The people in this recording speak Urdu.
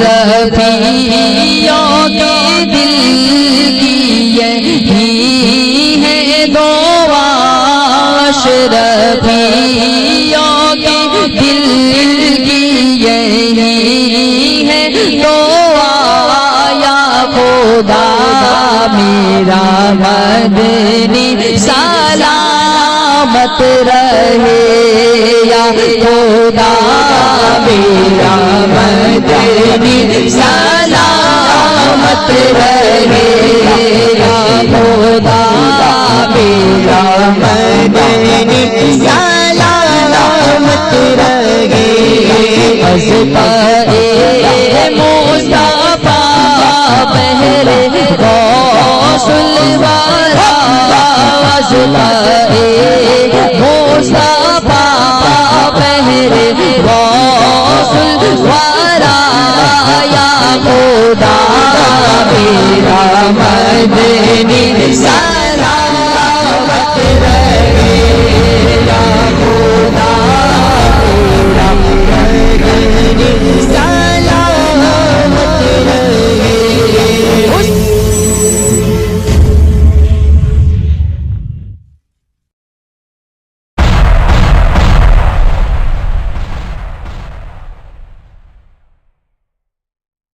اشرفیوں کے دل کی یہی ہے دعا، اشرفیوں کے دل کی یہی ہے دعا، یا خدا میرا مدنی سلامت رہے، یا خدا میرا مدنی سلامت رہے، یا خدا میرا مدنی سلامت رہے۔ اصطفیٰ مصطفیٰ پہلے غوث الورا، اصطفیٰ مصطفیٰ پہلے غوث الورا، یا خدا میرا مدنی